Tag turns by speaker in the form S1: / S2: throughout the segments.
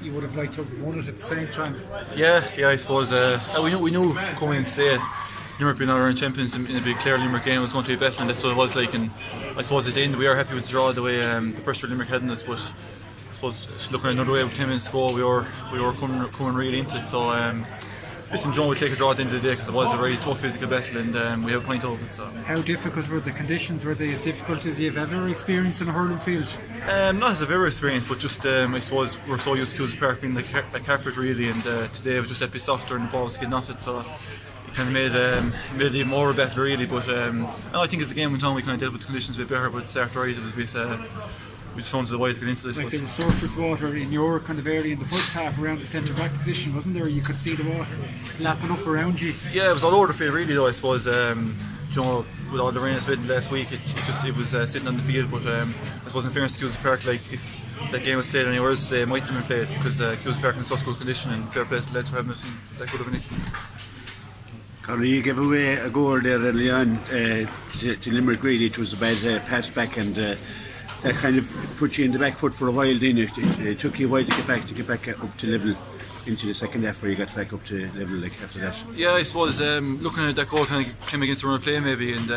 S1: you would have liked to have won it at the same time.
S2: Yeah, I suppose we knew coming in today, Limerick being our champions in a big Clare Limerick game was going to be better, and that's what it was like. And I suppose at the end we are happy with the draw, the way the pressure Limerick had in us. But I suppose looking at another way with 10 minutes to go, we were coming really into it. So listen, John, we take a draw at the end of the day because it was a very tough physical battle, and we have a point over it. So
S1: how difficult were the conditions? Were they as difficult as you've ever experienced in a hurling field?
S2: Not as I've ever experienced, but just I suppose we're so used to Cusa Park being like carpet really, and today it was just a bit softer and the ball was getting off it, so it kind of made it even more of a battle really. But I think as the game went on, we kind of dealt with the conditions a bit better. But at the start, right, it was a bit. We just found the way to get into this.
S1: Like there was surface water in your kind of area in the first half around the centre back position, wasn't there? You could see the water lapping up around you.
S2: Yeah, it was all over the field really though, I suppose. You know, with all the rain it's been last week, it was sitting on the field. But I suppose in fairness to Cusa Park, like if that game was played anywhere else today, it might have been played because Cusa Park in such good condition, and fair play to lads for having it in that good of an issue.
S3: Conor, you gave away a goal there early on to Limerick really. It was a bad pass back, and that kind of put you in the back foot for a while. Then it took you a while to get back up to level into the second half, where you got back up to level like after that.
S2: Yeah, I suppose looking at that goal kind of came against the run of play maybe, and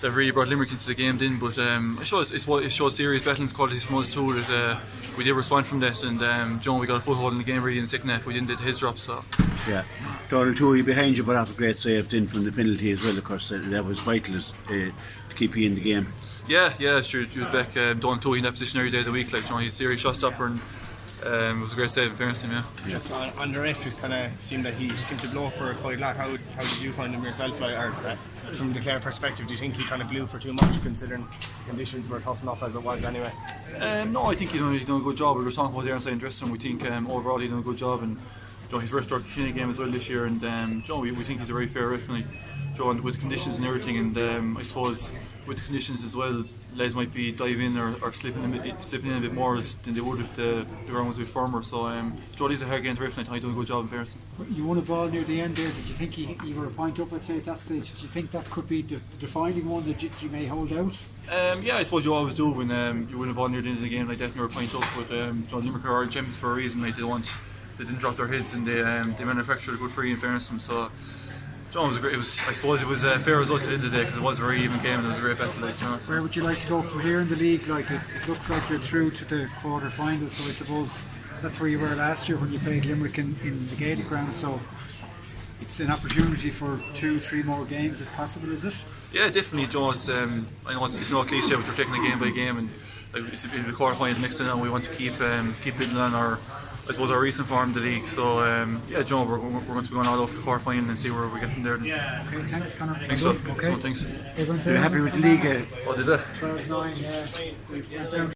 S2: that really brought Limerick into the game then. But it showed serious battling qualities from us too, that we did respond from that, and John, we got a foothold in the game really in the second half. We didn't get his drop, so
S3: yeah. Donald too, behind you, but have a great save then from the penalty as well. Of course, that was vital to keep you in the game.
S2: Yeah, it's true. You back Donald too in that position every day of the week. Like, you know, he's a serious shot stopper, and it was a great save in fairness to him. Yeah.
S4: Just on the ref, it kind of seemed that he seemed to blow for quite a lot. How did you find him yourself? From the Clare perspective, do you think he kind of blew for too much, considering the conditions were tough enough as it was anyway?
S2: No, I think he done a good job. We were talking about there inside in dressing room. We think overall he done a good job, and he's refed our Kilkenny game as well this year, and we think he's a very fair ref, and with the conditions and everything, and I suppose with the conditions as well, lads might be diving or slipping in a bit more than they would if the ground was a bit firmer. So He's a hard game to ref, and I think he's doing a good job in fairness.
S1: You won a ball near the end there. Did you think you were a point up, I'd say, at that stage? Did you think that could be the defining one that you may hold out?
S2: Yeah, I suppose you always do when you win a ball near the end of the game like that and you're a point up. But Limerick are champions for a reason. Like, they didn't drop their heads, and they manufactured a good free in fairness to them. So John, I suppose it was a fair result at the end of the day because it was a very even game and it was a great battle. Like, you know.
S1: Where would you like to go from here in the league? Like it looks like you're through to the quarter-finals, so I suppose that's where you were last year when you played Limerick in the Gaelic ground. So it's an opportunity for 2-3 more games if possible, is it?
S2: Yeah, definitely, John. I know it's no cliche, but we're taking it game by game, and it's a bit of a quarter-final next to now. We want to keep building on our recent form in the league. So yeah, John, we're going to be going all over the quarter final and see where we get from there.
S1: Yeah. Okay, thanks, Conor.
S2: Thanks, so.
S1: Okay.
S2: Thanks.
S3: You're happy with the league?
S2: What is it?
S1: 12-9. Yeah.